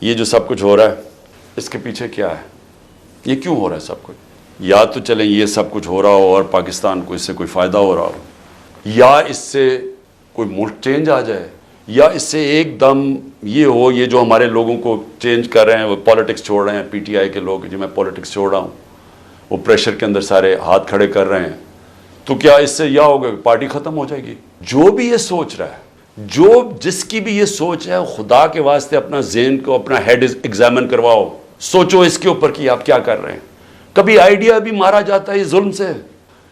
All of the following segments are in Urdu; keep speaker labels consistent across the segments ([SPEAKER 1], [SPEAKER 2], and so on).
[SPEAKER 1] یہ جو سب کچھ ہو رہا ہے اس کے پیچھے کیا ہے؟ یہ کیوں ہو رہا ہے سب کچھ؟ یا تو چلیں یہ سب کچھ ہو رہا ہو اور پاکستان کو اس سے کوئی فائدہ ہو رہا ہو، یا اس سے کوئی ملک چینج آ جائے، یا اس سے ایک دم یہ ہو، یہ جو ہمارے لوگوں کو چینج کر رہے ہیں، وہ پالیٹکس چھوڑ رہے ہیں، پی ٹی آئی کے لوگ جو میں پالیٹکس چھوڑ رہا ہوں، وہ پریشر کے اندر سارے ہاتھ کھڑے کر رہے ہیں، تو کیا اس سے یہ ہوگا کہ پارٹی ختم ہو جائے گی؟ جو بھی یہ سوچ رہا ہے، جس کی بھی یہ سوچ ہے، خدا کے واسطے اپنا ذہن کو، اپنا ہیڈ ایگزامن کرواؤ، سوچو اس کے اوپر کہ آپ کیا کر رہے ہیں۔ کبھی آئیڈیا بھی مارا جاتا ہے ظلم سے،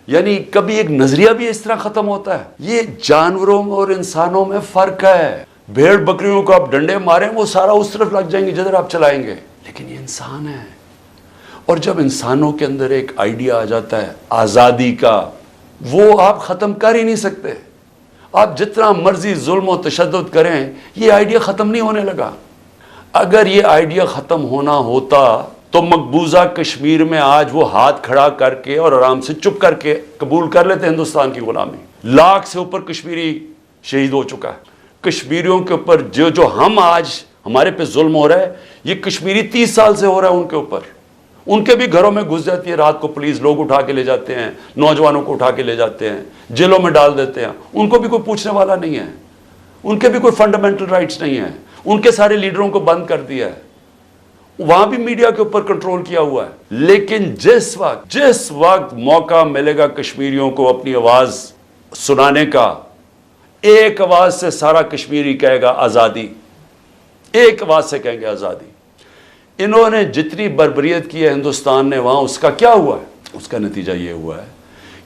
[SPEAKER 1] یعنی کبھی ایک نظریہ بھی اس طرح ختم ہوتا ہے۔ یہ جانوروں اور انسانوں میں فرق ہے۔ بھیڑ بکریوں کو آپ ڈنڈے ماریں وہ سارا اس طرف لگ جائیں گے جدھر آپ چلائیں گے، لیکن یہ انسان ہے۔ اور جب انسانوں کے اندر ایک آئیڈیا آ جاتا ہے آزادی کا، وہ آپ ختم کر ہی نہیں سکتے۔ آپ جتنا مرضی ظلم و تشدد کریں، یہ آئیڈیا ختم نہیں ہونے لگا۔ اگر یہ آئیڈیا ختم ہونا ہوتا تو مقبوضہ کشمیر میں آج وہ ہاتھ کھڑا کر کے اور آرام سے چپ کر کے قبول کر لیتے ہندوستان کی غلامی۔ لاکھ سے اوپر کشمیری شہید ہو چکا ہے۔ کشمیریوں کے اوپر جو ہم آج ہمارے پہ ظلم ہو رہا ہے، یہ کشمیری 30 سال سے ہو رہا ہے ان کے اوپر۔ ان کے بھی گھروں میں گھس جاتی ہے رات کو پولیس، لوگ اٹھا کے لے جاتے ہیں، نوجوانوں کو اٹھا کے لے جاتے ہیں، جیلوں میں ڈال دیتے ہیں۔ ان کو بھی کوئی پوچھنے والا نہیں ہے، ان کے بھی کوئی فنڈامنٹل رائٹس نہیں ہیں۔ ان کے سارے لیڈروں کو بند کر دیا ہے، وہاں بھی میڈیا کے اوپر کنٹرول کیا ہوا ہے۔ لیکن جس وقت موقع ملے گا کشمیریوں کو اپنی آواز سنانے کا، ایک آواز سے سارا کشمیری کہے گا آزادی، ایک آواز سے کہیں گے آزادی۔ انہوں نے جتنی بربریت کی ہے ہندوستان نے وہاں، اس کا کیا ہوا ہے؟ اس کا نتیجہ یہ ہوا ہے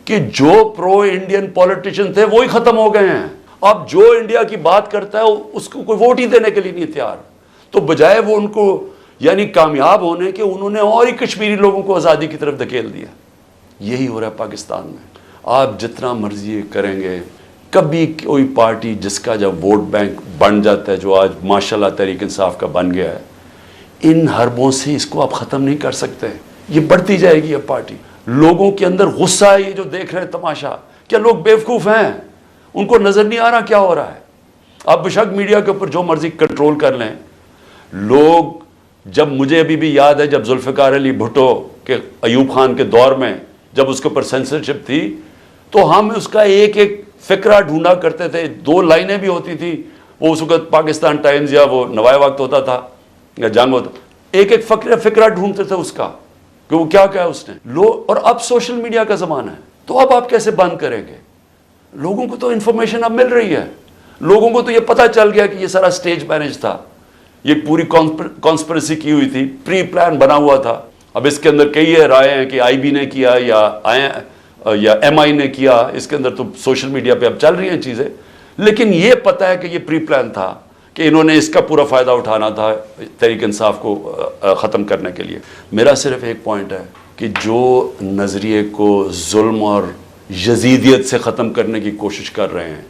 [SPEAKER 1] کہ جو پرو انڈین پولیٹیشین تھے وہی ختم ہو گئے ہیں۔ اب جو انڈیا کی بات کرتا ہے اس کو کوئی ووٹ ہی دینے کے لیے نہیں تیار، تو بجائے وہ ان کو یعنی کامیاب ہونے کے، انہوں نے اور ہی کشمیری لوگوں کو آزادی کی طرف دھکیل دیا۔ یہی ہو رہا ہے پاکستان میں۔ آپ جتنا مرضی کریں گے، کبھی کوئی پارٹی جس کا جب ووٹ بینک بن جاتا ہے، جو آج ماشاءاللہ تحریک انصاف کا بن گیا ہے، ان حربوں سے اس کو آپ ختم نہیں کر سکتے۔ یہ بڑھتی جائے گی اب پارٹی۔ لوگوں کے اندر غصہ ہے، یہ جو دیکھ رہے ہیں تماشا، کیا لوگ بیوقوف ہیں؟ ان کو نظر نہیں آ رہا کیا ہو رہا ہے؟ آپ بشک میڈیا کے اوپر جو مرضی کنٹرول کر لیں، لوگ جب مجھے ابھی بھی یاد ہے جب ذوالفقار علی بھٹو کے ایوب خان کے دور میں جب اس کے اوپر سینسرشپ تھی، تو ہم اس کا ایک ایک فقرہ ڈھونڈا کرتے تھے۔ 2 لائنیں بھی ہوتی تھی، وہ اس وقت پاکستان ٹائمز یا وہ نوائے وقت ہوتا تھا یا جنگ ہوتا، ایک ایک فقرہ ڈھونڈتے تھے اس کا کہ وہ کیا کہا اس نے۔ اور اب سوشل میڈیا کا زمانہ ہے، تو اب آپ کیسے بند کریں گے؟ لوگوں کو تو انفارمیشن اب مل رہی ہے، لوگوں کو تو یہ پتہ چل گیا کہ یہ سارا سٹیج مینج تھا، یہ پوری کانسپریسی کی ہوئی تھی، پری پلان بنا ہوا تھا۔ اب اس کے اندر کئی رائے ہیں کہ آئی بی نے کیا یا ایم آئی نے کیا، اس کے اندر تو سوشل میڈیا پہ اب چل رہی ہیں چیزیں، لیکن یہ پتہ ہے کہ یہ پری پلان تھا کہ انہوں نے اس کا پورا فائدہ اٹھانا تھا تحریک انصاف کو ختم کرنے کے لیے۔ میرا صرف ایک پوائنٹ ہے کہ جو نظریے کو ظلم اور یزیدیت سے ختم کرنے کی کوشش کر رہے ہیں،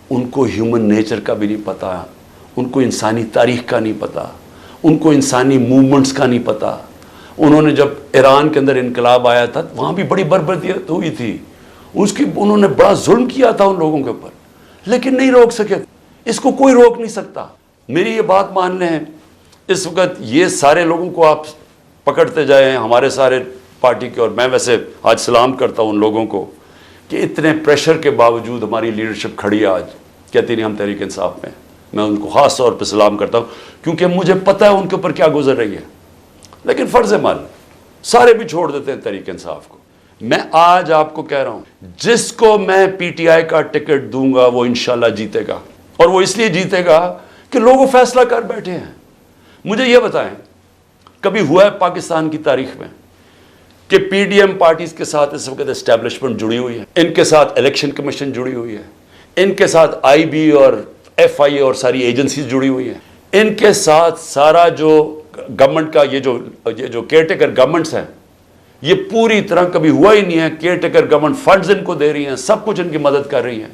[SPEAKER 1] ان کو ہیومن نیچر کا بھی نہیں پتہ، ان کو انسانی تاریخ کا نہیں پتہ، ان کو انسانی موومنٹس کا نہیں پتہ۔ انہوں نے جب ایران کے اندر انقلاب آیا تھا، وہاں بھی بڑی بربریت ہوئی تھی، انہوں نے بڑا ظلم کیا تھا ان لوگوں کے اوپر، لیکن نہیں روک سکے۔ اس کو کوئی روک نہیں سکتا۔ میری یہ بات مان لیں، اس وقت یہ سارے لوگوں کو آپ پکڑتے جائیں، ہمارے سارے پارٹی کے، اور میں ویسے آج سلام کرتا ہوں ان لوگوں کو کہ اتنے پریشر کے باوجود ہماری لیڈرشپ کھڑی ہے، آج کہتی نہیں ہم تحریک انصاف میں۔ میں ان کو خاص طور پہ سلام کرتا ہوں، کیونکہ مجھے پتہ ہے ان کے اوپر کیا گزر رہی ہے، لیکن فرض عمل سارے بھی چھوڑ دیتے ہیں تحریک انصاف کو۔ میں آج آپ کو کہہ رہا ہوں، جس کو میں پی ٹی آئی کا ٹکٹ دوں گا وہ انشاءاللہ جیتے گا، اور وہ اس لیے جیتے گا کہ لوگ فیصلہ کر بیٹھے ہیں۔ مجھے یہ بتائیں، کبھی ہوا ہے پاکستان کی تاریخ میں کہ پی ڈی ایم پارٹیز کے ساتھ اس وقت اسٹیبلشمنٹ جڑی ہوئی ہے، ان کے ساتھ الیکشن کمیشن جڑی ہوئی ہے، ان کے ساتھ آئی بی اور ایف آئی اے اور ساری ایجنسیز جڑی ہوئی ہیں، ان کے ساتھ سارا جو گورنمنٹ کا یہ جو کیئر ٹیکر گورنمنٹس ہیں، یہ پوری طرح کبھی ہوا ہی نہیں ہے۔ Care taker government funds in کو دے رہی ہیں، سب کچھ ان کی مدد کر رہی ہیں،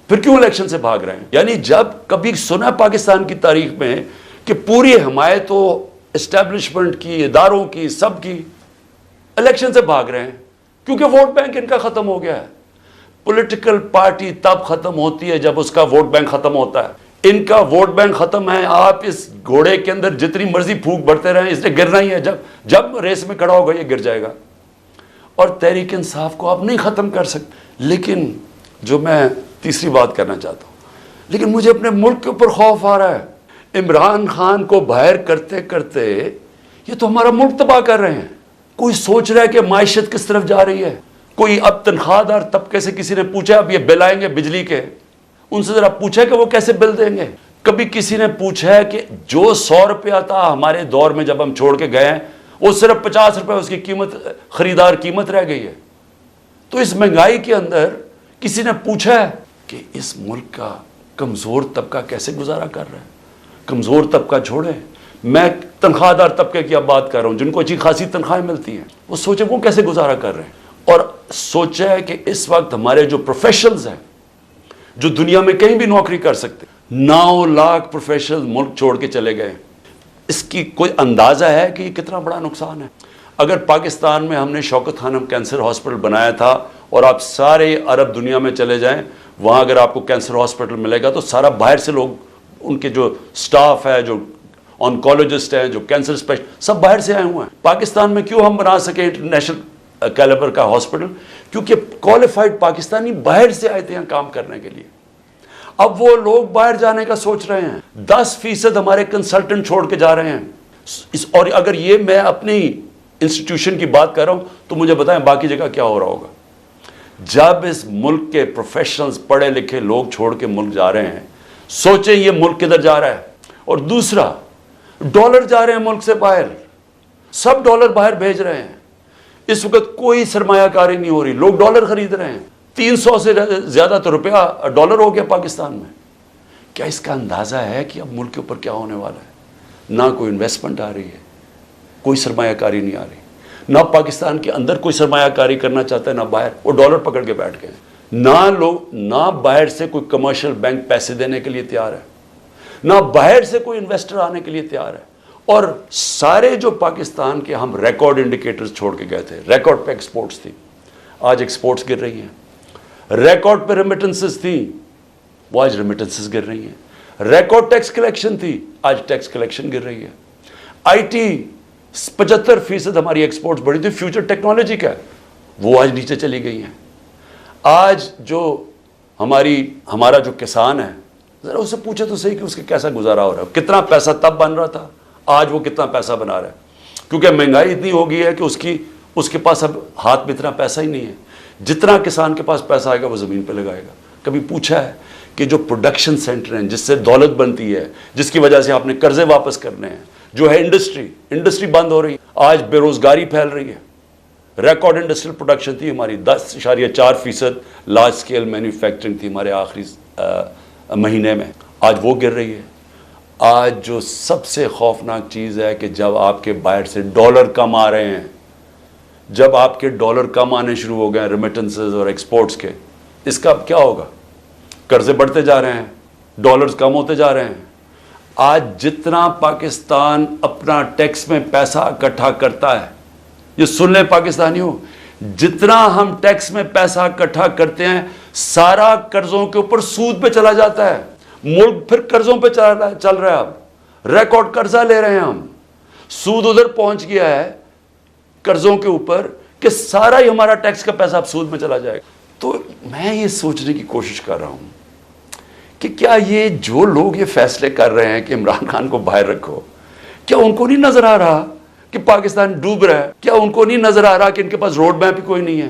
[SPEAKER 1] پھر کیوں الیکشن سے بھاگ رہے ہیں؟ یعنی جب کبھی سنا پاکستان کی تاریخ میں کہ پوری حمایت ہو اسٹیبلشمنٹ کی، اداروں کی، سب کی، الیکشن سے بھاگ رہے ہیں کیونکہ ووٹ بینک ان کا ختم ہو گیا ہے۔ پولیٹیکل پارٹی تب ختم ہوتی ہے جب اس کا ووٹ بینک ختم ہوتا ہے۔ ان کا ووٹ بینک ختم ہے. آپ اس گھوڑے کے اندر جتنی مرضی پھونک بھرتے رہیں, اس نے گرنا ہی ہے. جب ریس میں کھڑا ہوگا یہ گر جائے گا. اور تحریک انصاف کو آپ نہیں ختم کر سکتے. لیکن جو میں تیسری بات کرنا چاہتا ہوں, لیکن مجھے اپنے ملک کے اوپر خوف آ رہا ہے. عمران خان کو باہر کرتے کرتے یہ تو ہمارا ملک تباہ کر رہے ہیں. کوئی سوچ رہا ہے کہ معیشت کس طرف جا رہی ہے؟ کوئی اب تنخواہ دار طبقے سے کسی نے پوچھا اب یہ بل آئیں گے بجلی کے, ان سے ذرا پوچھا کہ وہ کیسے بل دیں گے؟ کبھی کسی نے پوچھا ہے کہ جو 100 روپیہ تھا ہمارے دور میں جب ہم چھوڑ کے گئے ہیں, وہ صرف 50 روپے اس کی قیمت, خریدار قیمت رہ گئی ہے. تو اس مہنگائی کے اندر کسی نے پوچھا ہے کہ اس ملک کا کمزور طبقہ کیسے گزارا کر رہا ہے؟ کمزور طبقہ چھوڑے, میں تنخواہ دار طبقے کی اب بات کر رہا ہوں, جن کو اچھی خاصی تنخواہیں ملتی ہیں, وہ سوچے وہ کیسے گزارا کر رہے ہیں. اور سوچا ہے کہ اس وقت ہمارے جو پروفیشنلز ہیں, جو دنیا میں کہیں بھی نوکری کر سکتے, 9 لاکھ پروفیشنل ملک چھوڑ کے چلے گئے. اس کی کوئی اندازہ ہے کہ یہ کتنا بڑا نقصان ہے؟ اگر پاکستان میں ہم نے شوکت خانم کینسر ہاسپٹل بنایا تھا, اور آپ سارے عرب دنیا میں چلے جائیں, وہاں اگر آپ کو کینسر ہاسپٹل ملے گا تو سارا باہر سے لوگ, ان کے جو سٹاف ہے, جو آنکولوجسٹ ہیں, جو کینسر اسپیشلسٹ, سب باہر سے آئے ہوئے ہیں. پاکستان میں کیوں ہم بنا سکے انٹرنیشنل کیلیبر کا ہاسپٹل؟ کیونکہ کوالیفائڈ پاکستانی باہر سے آئے تھے یہاں کام کرنے کے لیے. اب وہ لوگ باہر جانے کا سوچ رہے ہیں. 10% ہمارے کنسلٹنٹ چھوڑ کے جا رہے ہیں. اور اگر یہ میں اپنی انسٹیٹیوشن کی بات کر رہا ہوں تو مجھے بتائیں باقی جگہ کیا ہو رہا ہوگا. جب اس ملک کے پروفیشنلز, پڑھے لکھے لوگ چھوڑ کے ملک جا رہے ہیں, سوچیں یہ ملک کدھر جا رہا ہے. اور دوسرا, ڈالر جا رہے ہیں ملک سے باہر, سب ڈالر باہر بھیج رہے ہیں. اس وقت کوئی سرمایہ کاری نہیں ہو رہی, لوگ ڈالر خرید رہے ہیں. 300 سے زیادہ تو روپیہ ڈالر ہو گیا پاکستان میں. کیا اس کا اندازہ ہے کہ اب ملک کے اوپر کیا ہونے والا ہے؟ نہ کوئی انویسٹمنٹ آ رہی ہے, کوئی سرمایہ کاری نہیں آ رہی, نہ پاکستان کے اندر کوئی سرمایہ کاری کرنا چاہتا ہے, نہ باہر. وہ ڈالر پکڑ کے بیٹھ گئے. نہ باہر سے کوئی کمرشل بینک پیسے دینے کے لیے تیار ہے, نہ باہر سے کوئی انویسٹر آنے کے لیے تیار ہے. اور سارے جو پاکستان کے ہم ریکارڈ انڈیکیٹرز چھوڑ کے گئے تھے, ریکارڈ پہ ایکسپورٹس تھی, آج ایکسپورٹس گر رہی ہیں. ریکارڈ پہ ریمیٹنسز تھیں, وہ آج ریمیٹنسز گر رہی ہیں. ریکارڈ ٹیکس کلیکشن تھی, آج ٹیکس کلیکشن گر رہی ہے. آئی ٹی 75% ہماری ایکسپورٹس بڑھی تھی, فیوچر ٹیکنالوجی کا, وہ آج نیچے چلی گئی ہیں. آج جو ہمارا جو کسان ہے, ذرا اسے پوچھے تو صحیح کہ اس کا کیسا گزارا ہو رہا ہے. کتنا پیسہ تب بن رہا تھا, آج وہ کتنا پیسہ بنا رہا ہے. کیونکہ مہنگائی اتنی ہو گئی ہے کہ اس کے پاس اب ہاتھ میں اتنا پیسہ ہی نہیں ہے. جتنا کسان کے پاس پیسہ آئے گا وہ زمین پہ لگائے گا. کبھی پوچھا ہے کہ جو پروڈکشن سینٹر ہیں, جس سے دولت بنتی ہے, جس کی وجہ سے آپ نے قرضے واپس کرنے ہیں, جو ہے انڈسٹری بند ہو رہی ہے, آج بے روزگاری پھیل رہی ہے. ریکارڈ انڈسٹریل پروڈکشن تھی ہماری, 10.4% لارج سکیل مینوفیکچرنگ تھی ہمارے آخری مہینے میں, آج وہ گر رہی ہے. آج جو سب سے خوفناک چیز ہے کہ جب آپ کے باہر سے ڈالر کم آ رہے ہیں, جب آپ کے ڈالر کم آنے شروع ہو گئے ریمیٹنسز اور ایکسپورٹس کے, اس کا اب کیا ہوگا؟ قرضے بڑھتے جا رہے ہیں, ڈالرز کم ہوتے جا رہے ہیں. آج جتنا پاکستان اپنا ٹیکس میں پیسہ اکٹھا کرتا ہے, یہ سن لیں پاکستانیوں, جتنا ہم ٹیکس میں پیسہ اکٹھا کرتے ہیں سارا قرضوں کے اوپر سود پہ چلا جاتا ہے. ملک پھر قرضوں پہ چل رہا ہے. اب ریکارڈ قرضہ لے رہے ہیں ہم, سود ادھر پہنچ گیا ہے قرضوں کے اوپر کہ سارا ہی ہمارا ٹیکس کا پیسہ اب سود میں چلا جائے گا. تو میں یہ سوچنے کی کوشش کر رہا ہوں کہ کیا یہ جو لوگ یہ فیصلے کر رہے ہیں کہ عمران خان کو باہر رکھو, کیا ان کو نہیں نظر آ رہا کہ پاکستان ڈوب رہا ہے؟ کیا ان کو نہیں نظر آ رہا کہ ان کے پاس روڈ میپ ہی کوئی نہیں ہے؟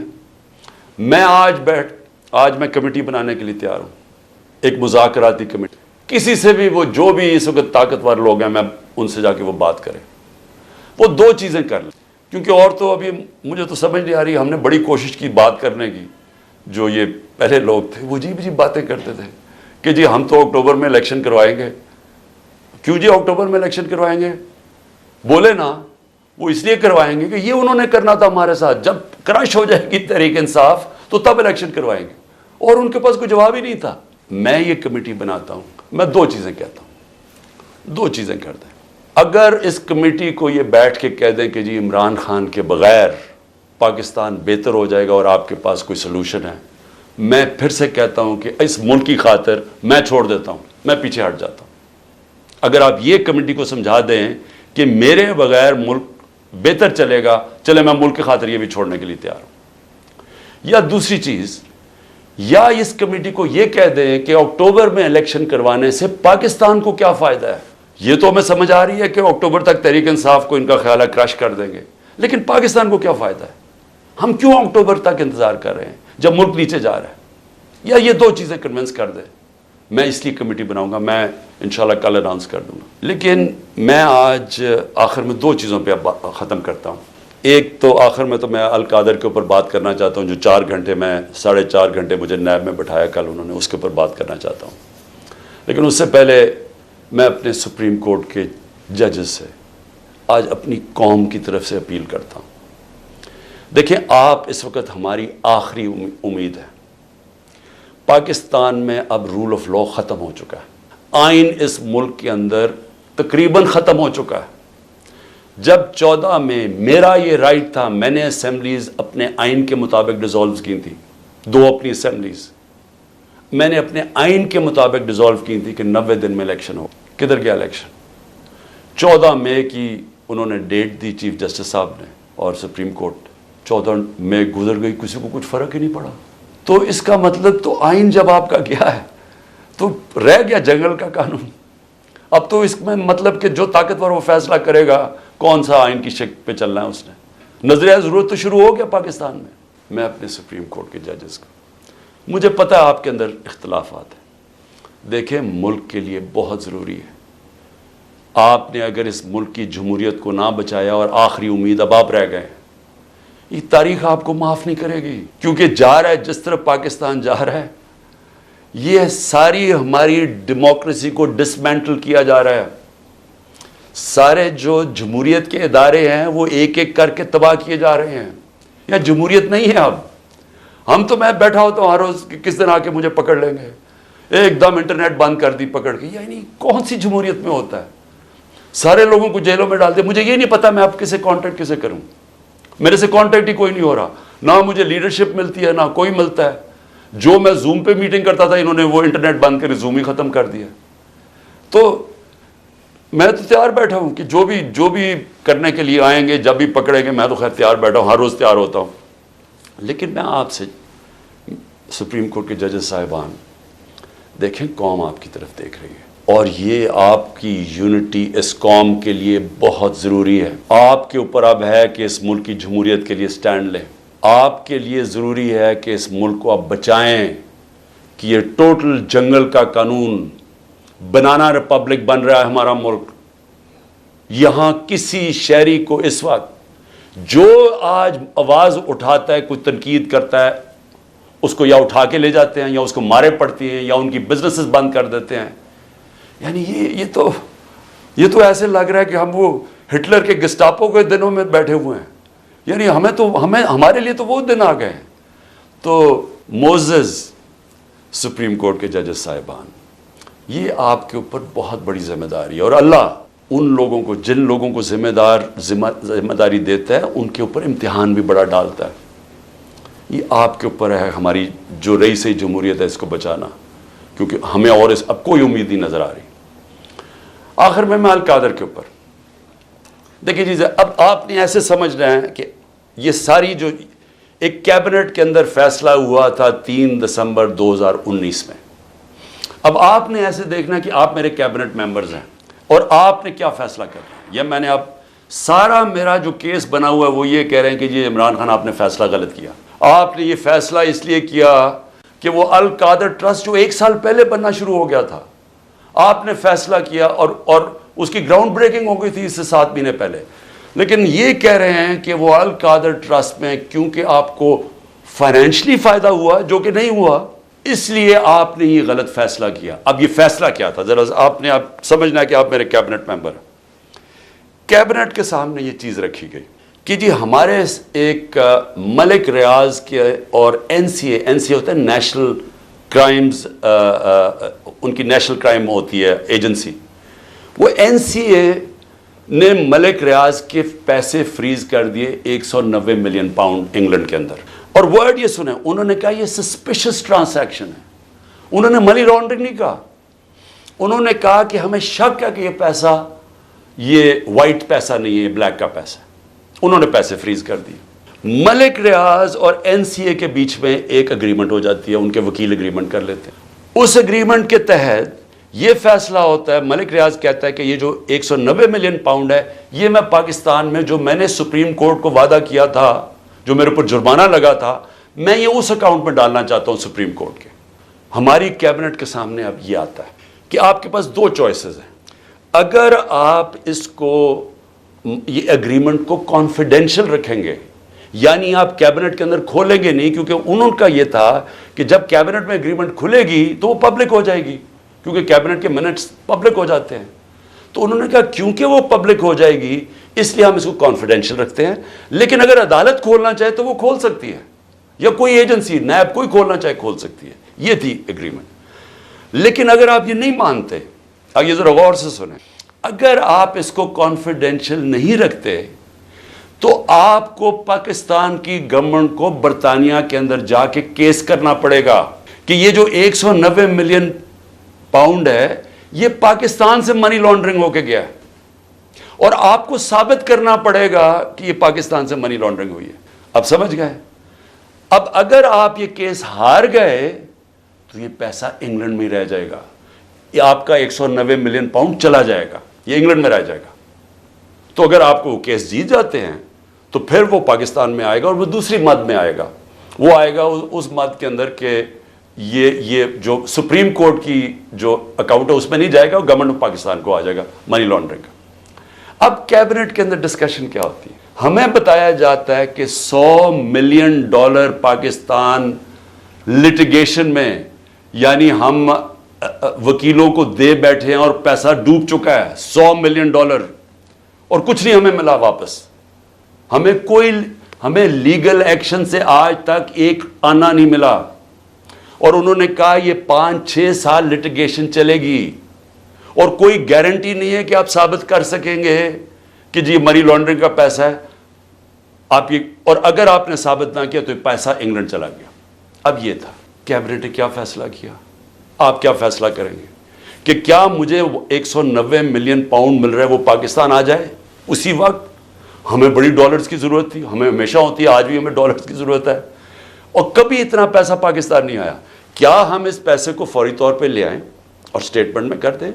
[SPEAKER 1] میں آج میں کمیٹی بنانے کے لیے تیار ہوں, ایک مذاکراتی کمیٹی, کسی سے بھی, وہ جو بھی اس وقت طاقتور لوگ ہیں, میں ان سے جا کے وہ بات کریں, وہ 2 چیزیں کر لیں. کیونکہ اور تو ابھی مجھے تو سمجھ نہیں آ رہی. ہم نے بڑی کوشش کی بات کرنے کی, جو یہ پہلے لوگ تھے وہ عجیب باتیں کرتے تھے کہ جی ہم تو اکتوبر میں الیکشن کروائیں گے. کیوں جی اکتوبر میں الیکشن کروائیں گے؟ بولے نا, وہ اس لیے کروائیں گے کہ یہ انہوں نے کرنا تھا ہمارے ساتھ, جب کرش ہو جائے گی تحریک انصاف تو تب الیکشن کروائیں گے, اور ان کے پاس کوئی جواب ہی نہیں تھا. میں یہ کمیٹی بناتا ہوں, میں 2 چیزیں کہتا ہوں, 2 چیزیں کر دیں. اگر اس کمیٹی کو یہ بیٹھ کے کہہ دیں کہ جی عمران خان کے بغیر پاکستان بہتر ہو جائے گا اور آپ کے پاس کوئی سلوشن ہے, میں پھر سے کہتا ہوں کہ اس ملک کی خاطر میں چھوڑ دیتا ہوں. میں پیچھے ہٹ جاتا ہوں. اگر آپ یہ کمیٹی کو سمجھا دیں کہ میرے بغیر ملک بہتر چلے گا, چلے میں ملک کی خاطر یہ بھی چھوڑنے کے لیے تیار ہوں. یا دوسری چیز, یا اس کمیٹی کو یہ کہہ دیں کہ اکتوبر میں الیکشن کروانے سے پاکستان کو کیا فائدہ ہے. یہ تو ہمیں سمجھ آ رہی ہے کہ اکتوبر تک تحریک انصاف کو ان کا خیال ہے کرش کر دیں گے, لیکن پاکستان کو کیا فائدہ ہے؟ ہم کیوں اکتوبر تک انتظار کر رہے ہیں جب ملک نیچے جا رہا ہے؟ یا یہ دو چیزیں کنونس کر دیں. میں اس لیے کمیٹی بناؤں گا, میں انشاءاللہ کل اناؤنس کر دوں گا. لیکن میں آج آخر میں دو چیزوں پہ ختم کرتا ہوں. ایک تو آخر میں تو میں القادر کے اوپر بات کرنا چاہتا ہوں, جو 4 گھنٹے میں 4.5 گھنٹے مجھے نیب میں بٹھایا کل انہوں نے, اس کے اوپر بات کرنا چاہتا ہوں. لیکن اس سے پہلے میں اپنے سپریم کورٹ کے ججز سے آج اپنی قوم کی طرف سے اپیل کرتا ہوں. دیکھیں, آپ اس وقت ہماری آخری امید ہے. پاکستان میں اب رول آف لا ختم ہو چکا ہے. آئین اس ملک کے اندر تقریباً ختم ہو چکا ہے. جب 14 میں میرا یہ رائٹ تھا, میں نے اسمبلیز اپنے آئین کے مطابق ڈیزالو کی تھی, 2 اپنی اسمبلیز میں نے اپنے آئین کے مطابق ڈیزالو کی تھی کہ 90 دن میں الیکشن ہو. کدھر گیا الیکشن؟ 14 مئی کی انہوں نے ڈیٹ دی چیف جسٹس صاحب نے, اور سپریم کورٹ 14 مئی گزر گئی, کسی کو کچھ فرق ہی نہیں پڑا. تو اس کا مطلب تو آئین جب آپ کا گیا ہے تو رہ گیا جنگل کا قانون. اب تو اس میں مطلب کہ جو طاقتور وہ فیصلہ کرے گا کون سا آئین کی شکل پہ چلنا ہے, اس نے نظریہ ضرورت تو شروع ہو گیا پاکستان میں. میں اپنے سپریم کورٹ کے ججز کو, مجھے پتہ ہے آپ کے اندر اختلافات ہیں, دیکھیں ملک کے لیے بہت ضروری ہے. آپ نے اگر اس ملک کی جمہوریت کو نہ بچایا اور آخری امید اب آپ رہ گئے, یہ تاریخ آپ کو معاف نہیں کرے گی. کیونکہ جا رہا ہے جس طرح پاکستان جا رہا ہے, یہ ساری ہماری ڈیموکریسی کو ڈسمینٹل کیا جا رہا ہے. سارے جو جمہوریت کے ادارے ہیں وہ ایک ایک کر کے تباہ کیے جا رہے ہیں. یا جمہوریت نہیں ہے اب. ہم تو, میں بیٹھا ہوتا ہوں ہر روز کہ کس دن آ کے مجھے پکڑ لیں گے, ایک دم انٹرنیٹ بند کر دی پکڑ کے. یعنی کون سی جمہوریت میں ہوتا ہے؟ سارے لوگوں کو جیلوں میں ڈال دیا. مجھے یہ نہیں پتا میں اب کسے کانٹیکٹ کسے کروں. میرے سے کانٹیکٹ ہی کوئی نہیں ہو رہا, نہ مجھے لیڈرشپ ملتی ہے نہ کوئی ملتا ہے. جو میں زوم پہ میٹنگ کرتا تھا انہوں نے وہ انٹرنیٹ بند کر زوم ہی ختم کر دیا. تو میں تو تیار بیٹھا ہوں کہ جو بھی کرنے کے لیے آئیں گے, جب بھی پکڑیں گے, میں تو خیر تیار بیٹھا ہوں, ہر روز تیار ہوتا ہوں. لیکن میں آپ سے, سپریم کورٹ کے ججز صاحبان, دیکھیں قوم آپ کی طرف دیکھ رہی ہے, اور یہ آپ کی یونٹی اس قوم کے لیے بہت ضروری ہے. آپ کے اوپر اب ہے کہ اس ملک کی جمہوریت کے لیے سٹینڈ لیں. آپ کے لیے ضروری ہے کہ اس ملک کو آپ بچائیں کہ یہ ٹوٹل جنگل کا قانون, بنانا ریپبلک بن رہا ہے ہمارا ملک. یہاں کسی شہری کو اس وقت جو آج آواز اٹھاتا ہے, کوئی تنقید کرتا ہے, اس کو یا اٹھا کے لے جاتے ہیں یا اس کو مارے پڑتی ہیں یا ان کی بزنسز بند کر دیتے ہیں. یعنی یہ تو ایسے لگ رہا ہے کہ ہم وہ ہٹلر کے گسٹاپو کے دنوں میں بیٹھے ہوئے ہیں. یعنی ہمارے لیے تو وہ دن آ گئے ہیں. تو معزز سپریم کورٹ کے ججز صاحبان, یہ آپ کے اوپر بہت بڑی ذمہ داری ہے, اور اللہ ان لوگوں کو, جن لوگوں کو ذمہ داری دیتا ہے, ان کے اوپر امتحان بھی بڑا ڈالتا ہے. یہ آپ کے اوپر ہے ہماری جو رئیس جمہوریت ہے اس کو بچانا, کیونکہ ہمیں اور اب کوئی امید نہیں نظر آ رہی. آخر میں القادر کے اوپر دیکھیے جی, اب آپ نے ایسے سمجھنا ہے کہ یہ ساری جو ایک کیبنٹ کے اندر فیصلہ ہوا تھا 3 دسمبر 2019 میں, اب آپ نے ایسے دیکھنا کہ آپ میرے کیبنٹ ممبرز ہیں اور آپ نے کیا فیصلہ کرنا ہے. یا میں نے اب سارا میرا جو کیس بنا ہوا ہے وہ یہ کہہ رہے ہیں کہ یہ عمران خان آپ نے فیصلہ غلط کیا. آپ نے یہ فیصلہ اس لیے کیا کہ وہ القادر ٹرسٹ جو 1 سال پہلے بننا شروع ہو گیا تھا, آپ نے فیصلہ کیا اور اس کی گراؤنڈ بریکنگ ہو گئی تھی اس سے 7 مہینے پہلے. لیکن یہ کہہ رہے ہیں کہ وہ القادر ٹرسٹ میں کیونکہ آپ کو فائنینشلی فائدہ ہوا, جو کہ نہیں ہوا, اس لیے آپ نے یہ غلط فیصلہ کیا. اب یہ فیصلہ کیا تھا ذرا آپ نے سمجھنا ہے کہ آپ میرے کیبنٹ ممبر ہیں. کیبنٹ کے سامنے یہ چیز رکھی گئی کہ جی ہمارے ایک ملک ریاض کے اور این سی اے ہوتا ہے نیشنل کرائمز, ان کی نیشنل کرائم ہوتی ہے ایجنسی, وہ این سی اے نے ملک ریاض کے پیسے فریز کر دیے 190 ملین پاؤنڈ انگلینڈ کے اندر. اور ورڈ یہ سنیں, انہوں نے کہا یہ سسپیشس ٹرانزیکشن ہے, انہوں نے منی لانڈرنگ نہیں کہا. انہوں نے کہا کہ ہمیں شک ہے کہ یہ پیسہ یہ وائٹ پیسہ نہیں ہے، یہ بلیک کا پیسہ ہے. انہوں نے پیسے فریز کر دیے. ملک ریاض اور این سی اے کے بیچ میں ایک اگریمنٹ ہو جاتی ہے، ان کے وکیل اگریمنٹ کر لیتے ہیں. اس اگریمنٹ کے تحت یہ فیصلہ ہوتا ہے، ملک ریاض کہتا ہے کہ یہ جو 190 ملین پاؤنڈ ہے، یہ میں پاکستان میں جو میں نے سپریم کورٹ کو وعدہ کیا تھا، جو میرے اوپر جرمانہ لگا تھا، میں یہ اس اکاؤنٹ میں ڈالنا چاہتا ہوں سپریم کورٹ کے. ہماری کیبنٹ کے سامنے اب یہ آتا ہے کہ آپ کے پاس دو چوائسز ہیں. اگر آپ اس کو یہ اگریمنٹ کو کانفیڈینشیل رکھیں گے، یعنی آپ کیبنٹ کے اندر کھولیں گے نہیں، کیونکہ انہوں کا یہ تھا کہ جب کیبنٹ میں اگریمنٹ کھلے گی تو وہ پبلک ہو جائے گی، کیونکہ کیبنٹ کے منٹس پبلک ہو جاتے ہیں. تو انہوں نے کہا کیونکہ وہ پبلک ہو جائے گی اس لیے ہم اس کو کانفیڈینشیل رکھتے ہیں، لیکن اگر عدالت کھولنا چاہے تو وہ کھول سکتی ہے، یا کوئی ایجنسی نیب کوئی کھولنا چاہے کھول سکتی ہے. یہ تھی اگریمنٹ. لیکن اگر آپ یہ نہیں مانتے، اب یہ ذرا غور سے سنیں، اگر آپ اس کو کانفیڈینشیل نہیں رکھتے تو آپ کو پاکستان کی گورنمنٹ کو برطانیہ کے اندر جا کے کیس کرنا پڑے گا کہ یہ جو 190 ملین پاؤنڈ ہے یہ پاکستان سے منی لانڈرنگ ہو کے گیا ہے، اور آپ کو ثابت کرنا پڑے گا کہ یہ پاکستان سے منی لانڈرنگ ہوئی ہے. اب سمجھ گئے؟ اب اگر آپ یہ کیس ہار گئے تو یہ پیسہ انگلینڈ میں رہ جائے گا، یہ آپ کا 190 ملین پاؤنڈ چلا جائے گا، یہ انگلینڈ میں رہ جائے گا. تو اگر آپ کو وہ کیس جیت جاتے ہیں تو پھر وہ پاکستان میں آئے گا، اور وہ دوسری مد میں آئے گا. وہ آئے گا اس مد کے اندر کہ یہ جو سپریم کورٹ کی جو اکاؤنٹ ہے اس میں نہیں جائے گا، گورنمنٹ آف پاکستان کو آ جائے گا منی لانڈرنگ کا. اب کیبنٹ کے اندر ڈسکشن کیا ہوتی ہے؟ ہمیں بتایا جاتا ہے کہ $100 ملین پاکستان لٹیگیشن میں، یعنی ہم وکیلوں کو دے بیٹھے ہیں اور پیسہ ڈوب چکا ہے $100 ملین، اور کچھ نہیں ہمیں ملا واپس. ہمیں لیگل ایکشن سے آج تک ایک آنا نہیں ملا، اور انہوں نے کہا یہ 5-6 سال لٹیگیشن چلے گی، اور کوئی گارنٹی نہیں ہے کہ آپ ثابت کر سکیں گے کہ جی منی لانڈرنگ کا پیسہ ہے. اور اگر آپ نے ثابت نہ کیا تو یہ پیسہ انگلینڈ چلا گیا. اب یہ تھا کیبنٹ نے کیا فیصلہ کیا. آپ کیا فیصلہ کریں گے کہ کیا مجھے 190 ملین پاؤنڈ مل رہا ہے وہ پاکستان آ جائے اسی وقت؟ ہمیں بڑی ڈالرز کی ضرورت تھی، ہمیں ہمیشہ ہوتی ہے، آج بھی ہمیں ڈالرز کی ضرورت ہے، اور کبھی اتنا پیسہ پاکستان نہیں آیا. کیا ہم اس پیسے کو فوری طور پہ لے آئیں اور سٹیٹمنٹ میں کر دیں،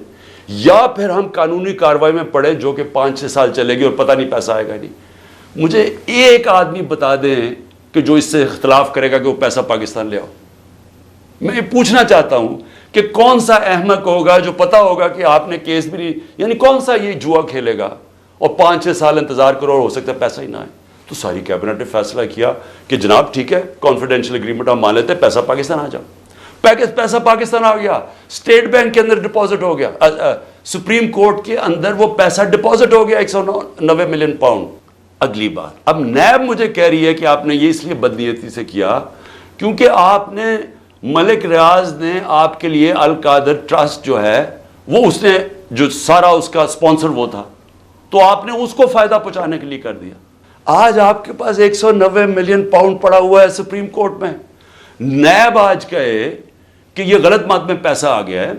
[SPEAKER 1] یا پھر ہم قانونی کارروائی میں پڑیں جو کہ 5-6 سال چلے گی اور پتہ نہیں پیسہ آئے گا نہیں؟ مجھے ایک آدمی بتا دیں کہ جو اس سے اختلاف کرے گا کہ وہ پیسہ پاکستان لے آؤ. میں یہ پوچھنا چاہتا ہوں کہ کون سا احمق ہوگا جو پتا ہوگا کہ آپ نے کیس بھی نہیں، یعنی کون سا یہ جوا کھیلے گا اور 5-6 سال انتظار کرو اور ہو سکتا ہے پیسہ ہی نہ آئے. تو ساری کیبنٹ نے فیصلہ کیا کہ جناب ٹھیک ہے، کانفیڈینشیل اگریمنٹ ہم مان لیتے ہیں، پیسہ پاکستان آ جاؤ. پیسہ پاکستان آ گیا، اسٹیٹ بینک کے اندر ڈپازٹ ہو گیا، سپریم کورٹ کے اندر وہ پیسہ ڈپازٹ ہو گیا 190 ملین پاؤنڈ. اگلی بات، اب نیب مجھے کہہ رہی ہے کہ آپ نے یہ اس لیے بدنیتی سے کیا کیونکہ آپ نے ملک ریاض نے آپ کے لیے القادر ٹرسٹ جو ہے وہ اس نے جو سارا اس کا سپانسر وہ تھا، تو آپ نے اس کو فائدہ پہنچانے کے لیے کر دیا. آج آپ کے پاس 190 ملین پاؤنڈ پڑا ہوا ہے سپریم کورٹ میں. نیب آج کہے کہ یہ غلط مات میں پیسہ آ گیا ہے،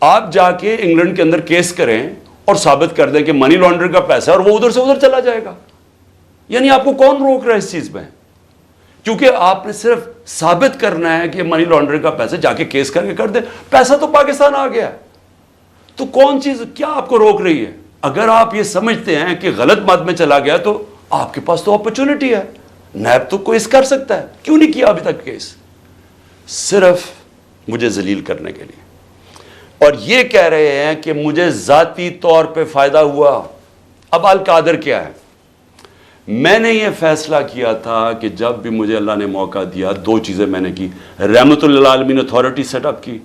[SPEAKER 1] آپ جا کے انگلینڈ کے اندر کیس کریں اور ثابت کر دیں کہ منی لانڈرنگ کا پیسہ ہے اور وہ ادھر سے ادھر چلا جائے گا. یعنی آپ کو کون روک رہا ہے اس چیز میں؟ کیونکہ آپ نے صرف ثابت کرنا ہے کہ منی لانڈرنگ کا پیسہ، جا کے کیس کر کے کر دیں، پیسہ تو پاکستان آ گیا. تو کون چیز کیا آپ کو روک رہی ہے؟ اگر آپ یہ سمجھتے ہیں کہ غلط مد میں چلا گیا تو آپ کے پاس تو اپرچونٹی ہے، نیب تو کیس کر سکتا ہے، کیوں نہیں کیا ابھی تک کیس؟ صرف مجھے ذلیل کرنے کے لیے، اور یہ کہہ رہے ہیں کہ مجھے ذاتی طور پہ فائدہ ہوا. اب القادر کیا ہے؟ میں نے یہ فیصلہ کیا تھا کہ جب بھی مجھے اللہ نے موقع دیا، دو چیزیں میں نے کی. رحمت للعالمین اتھارٹی سیٹ اپ کی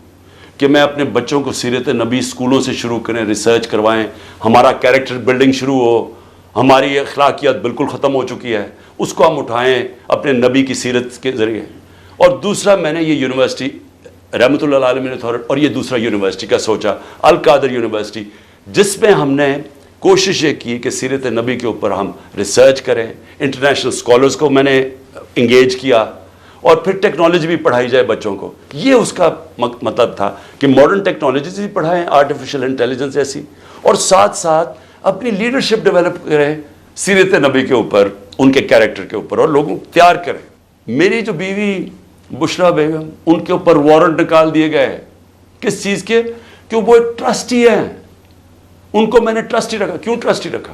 [SPEAKER 1] کہ میں اپنے بچوں کو سیرت نبی اسکولوں سے شروع کریں، ریسرچ کروائیں، ہمارا کیریکٹر بلڈنگ شروع ہو. ہماری اخلاقیات بالکل ختم ہو چکی ہے، اس کو ہم اٹھائیں اپنے نبی کی سیرت کے ذریعے. اور دوسرا میں نے یہ یونیورسٹی رحمت للعالمین اتھارٹی، اور یہ دوسرا یونیورسٹی کا سوچا، القادر یونیورسٹی، جس میں ہم نے کوشش یہ کی کہ سیرت نبی کے اوپر ہم ریسرچ کریں. انٹرنیشنل اسکالرز کو میں نے انگیج کیا، اور پھر ٹیکنالوجی بھی پڑھائی جائے بچوں کو. یہ اس کا مطلب تھا کہ ماڈرن ٹیکنالوجیز بھی پڑھائیں, آرٹیفیشیل انٹیلیجنس ایسی, اور ساتھ ساتھ اپنی لیڈرشپ ڈیولپ کریں سیرت نبی کے اوپر, ان کے کیریکٹر کے اوپر, اور لوگوں کو تیار کریں. میری جو بیوی بشرا بیگم, ان کے اوپر وارنٹ نکال دیے گئے. کس چیز کے؟ کہ وہ ایک ٹرسٹی ہیں. ان کو میں نے ٹرسٹی رکھا. کیوں ٹرسٹی رکھا؟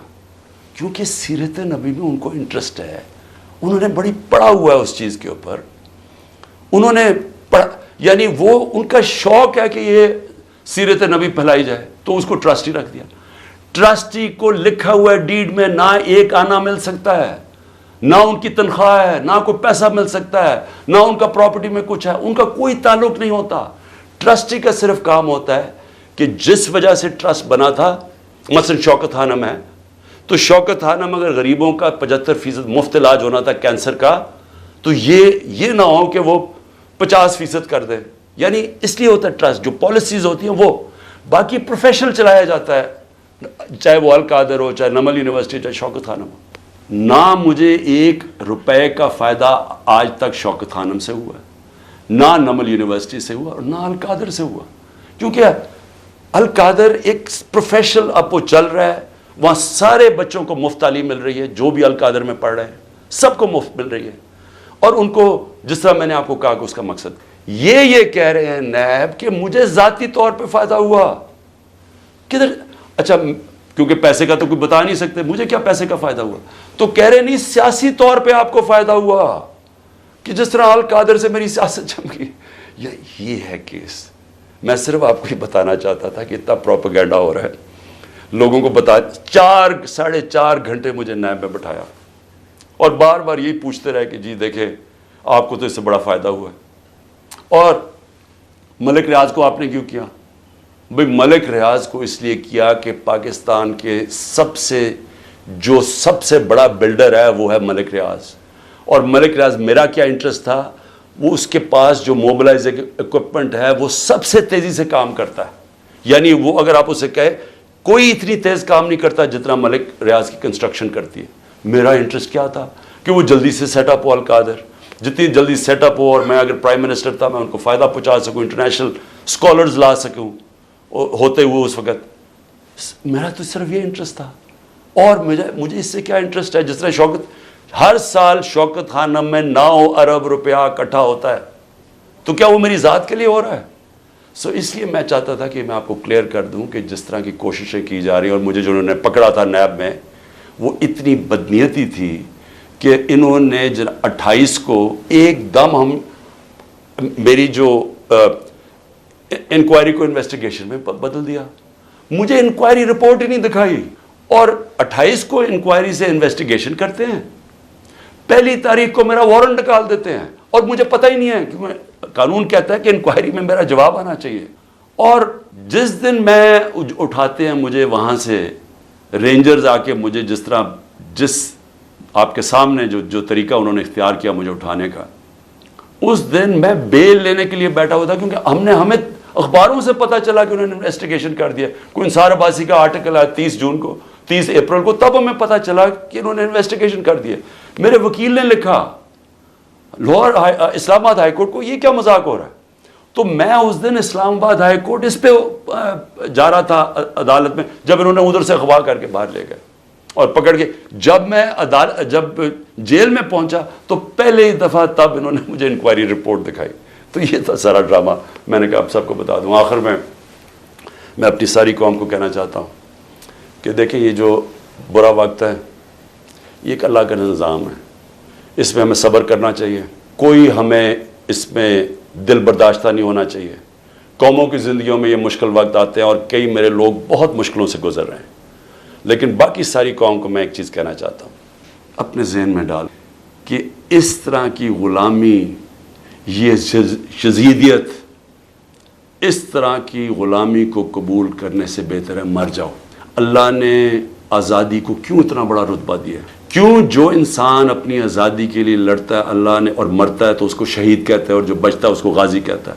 [SPEAKER 1] کیونکہ سیرت نبی میں ان کو انٹرسٹ ہے. انہوں نے بڑی پڑھا ہوا ہے اس چیز کے اوپر. انہوں نے یعنی وہ ان کا شوق ہے کہ یہ سیرت نبی پھیلائی جائے, تو اس کو ٹرسٹی رکھ دیا. ٹرسٹی کو لکھا ہوا ہے ڈیڈ میں, نہ ایک آنا مل سکتا ہے, نہ ان کی تنخواہ ہے, نہ کوئی پیسہ مل سکتا ہے, نہ ان کا پراپرٹی میں کچھ ہے, ان کا کوئی تعلق نہیں ہوتا. ٹرسٹی کا صرف کام ہوتا ہے کہ جس وجہ سے ٹرسٹ بنا تھا, مثلا شوکت خانم ہے, تو شوکت خانم اگر غریبوں کا 75% مفت علاج ہونا تھا کینسر کا, تو یہ نہ ہو کہ وہ 50% کر دیں. یعنی اس لیے ہوتا ہے ٹرسٹ. جو پالیسیز ہوتی ہیں وہ, باقی پروفیشنل چلایا جاتا ہے, چاہے وہ القادر ہو, چاہے نمل یونیورسٹی, چاہے شوکت خانم ہو. نہ مجھے 1 روپے کا فائدہ آج تک شوکت خانم سے ہوا ہے, نہ نمل یونیورسٹی سے ہوا, اور نہ القادر سے ہوا. کیونکہ القادر ایک پروفیشنل اب وہ چل رہا ہے, وہاں سارے بچوں کو مفت تعلیم مل رہی ہے, جو بھی القادر میں پڑھ رہے ہیں سب کو مفت مل رہی ہے. اور ان کو جس طرح میں نے آپ کو کہا کہ اس کا مقصد یہ کہہ رہے ہیں نیب کہ مجھے ذاتی طور پہ فائدہ ہوا. کدھر؟ اچھا, کیونکہ پیسے کا تو کوئی بتا نہیں سکتے, مجھے کیا پیسے کا فائدہ ہوا؟ تو کہہ رہے نہیں سیاسی طور پہ آپ کو فائدہ ہوا, کہ جس طرح القادر سے میری سیاست جم گئی. یہ ہے کیس. میں صرف آپ کو یہ بتانا چاہتا تھا کہ اتنا پروپیگنڈا ہو رہا ہے, لوگوں کو بتا. 4.5 گھنٹے مجھے نیب میں بٹھایا, اور بار بار یہی پوچھتے رہے کہ جی دیکھیں آپ کو تو اس سے بڑا فائدہ ہوا ہے. اور ملک ریاض کو آپ نے کیوں کیا؟ بھئی ملک ریاض کو اس لیے کیا کہ پاکستان کے سب سے بڑا بلڈر ہے وہ ہے ملک ریاض. اور ملک ریاض میرا کیا انٹرسٹ تھا, وہ اس کے پاس جو موبلائز اکوپمنٹ ہے وہ سب سے تیزی سے کام کرتا ہے. یعنی وہ اگر آپ اسے کہے کوئی اتنی تیز کام نہیں کرتا جتنا ملک ریاض کی کنسٹرکشن کرتی ہے. میرا انٹرسٹ کیا تھا کہ وہ جلدی سے سیٹ اپ ہو القادر, جتنی جلدی سیٹ اپ ہو, اور میں اگر پرائم منسٹر تھا میں ان کو فائدہ پہنچا سکوں, انٹرنیشنل اسکالرز لا سکوں ہوتے ہوئے اس وقت. میرا تو صرف یہ انٹرسٹ تھا. اور مجھے اس سے کیا انٹرسٹ ہے؟ جس طرح ہر سال شوکت خانم میں 9 ارب روپیہ اکٹھا ہوتا ہے, تو کیا وہ میری ذات کے لیے ہو رہا ہے؟ اس لیے میں چاہتا تھا کہ میں آپ کو کلیئر کر دوں کہ جس طرح کی کوششیں کی جا رہی ہیں, اور مجھے جو انہوں نے پکڑا تھا نیب میں وہ اتنی بدنیتی تھی کہ انہوں نے 28 کو ایک دم میری جو انکوائری کو انویسٹیگیشن میں بدل دیا. مجھے انکوائری رپورٹ ہی نہیں دکھائی, اور 28 کو انکوائری سے انویسٹیگیشن کرتے ہیں, 1 تاریخ کو میرا وارنٹ نکال دیتے ہیں, اور مجھے پتہ ہی نہیں ہے کیونکہ قانون کہتا ہے کہ انکوائری میں میرا جواب آنا چاہیے. اور جس دن میں اٹھاتے ہیں مجھے وہاں سے رینجرز آ کے, مجھے جس آپ کے سامنے جو طریقہ انہوں نے اختیار کیا مجھے اٹھانے کا, اس دن میں بیل لینے کے لیے بیٹھا ہوا تھا, کیونکہ ہمیں اخباروں سے پتہ چلا کہ انہوں نے انویسٹیگیشن کر دیا. کوئی انصار عباسی کا آرٹیکل آیا 30 اپریل کو, تب ہمیں پتہ چلا کہ انہوں نے انویسٹیگیشن کر دیا. میرے وکیل نے لکھا اسلام آباد ہائی کورٹ کو, یہ کیا مذاق ہو رہا ہے. تو میں اس دن اسلام آباد ہائی کورٹ اس پہ جا رہا تھا عدالت میں, جب انہوں نے ادھر سے اغوا کر کے باہر لے گئے اور پکڑ کے. جب میں جب جیل میں پہنچا تو پہلے ہی دفعہ تب انہوں نے مجھے انکوائری رپورٹ دکھائی. تو یہ تھا سارا ڈرامہ. میں نے کہا آپ سب کو بتا دوں. آخر میں اپنی ساری قوم کو کہنا چاہتا ہوں کہ دیکھیں یہ جو برا وقت ہے یہ ایک اللہ کا نظام ہے, اس میں ہمیں صبر کرنا چاہیے. کوئی ہمیں اس میں دل برداشتہ نہیں ہونا چاہیے. قوموں کی زندگیوں میں یہ مشکل وقت آتے ہیں, اور کئی میرے لوگ بہت مشکلوں سے گزر رہے ہیں, لیکن باقی ساری قوم کو میں ایک چیز کہنا چاہتا ہوں, اپنے ذہن میں ڈال کہ اس طرح کی غلامی, یہ شذیدیت, اس طرح کی غلامی کو قبول کرنے سے بہتر ہے مر جاؤ. اللہ نے آزادی کو کیوں اتنا بڑا رتبہ دیا ہے؟ کیوں جو انسان اپنی آزادی کے لیے لڑتا ہے اللہ نے اور مرتا ہے تو اس کو شہید کہتا ہے, اور جو بچتا ہے اس کو غازی کہتا ہے.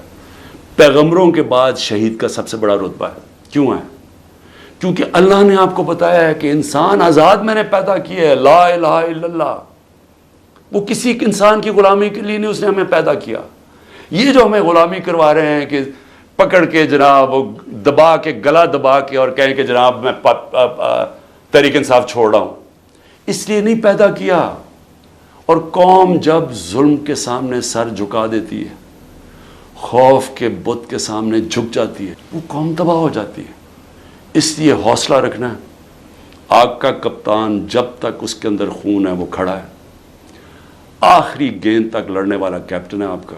[SPEAKER 1] پیغمبروں کے بعد شہید کا سب سے بڑا رتبہ ہے. کیوں ہے؟ کیونکہ اللہ نے آپ کو بتایا ہے کہ انسان آزاد میں نے پیدا کیا ہے. لا الہ الا اللہ, وہ کسی انسان کی غلامی کے لیے نہیں اس نے ہمیں پیدا کیا. یہ جو ہمیں غلامی کروا رہے ہیں کہ پکڑ کے جناب دبا کے گلا دبا کے اور کہیں کہ جناب میں تحریک انصاف چھوڑ رہا ہوں, اس لیے نہیں پیدا کیا. اور قوم جب ظلم کے سامنے سر جھکا دیتی ہے, خوف کے بت کے سامنے جھک جاتی ہے, وہ قوم تباہ ہو جاتی ہے. اس لیے حوصلہ رکھنا ہے. آگ کا کپتان جب تک اس کے اندر خون ہے وہ کھڑا ہے, آخری گیند تک لڑنے والا کیپٹن ہے آپ کا.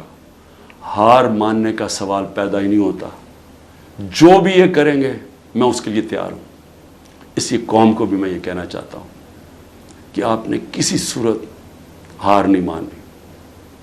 [SPEAKER 1] ہار ماننے کا سوال پیدا ہی نہیں ہوتا. جو بھی یہ کریں گے میں اس کے لیے تیار ہوں. اسی قوم کو بھی میں یہ کہنا چاہتا ہوں کہ آپ نے کسی صورت ہار نہیں ماننی.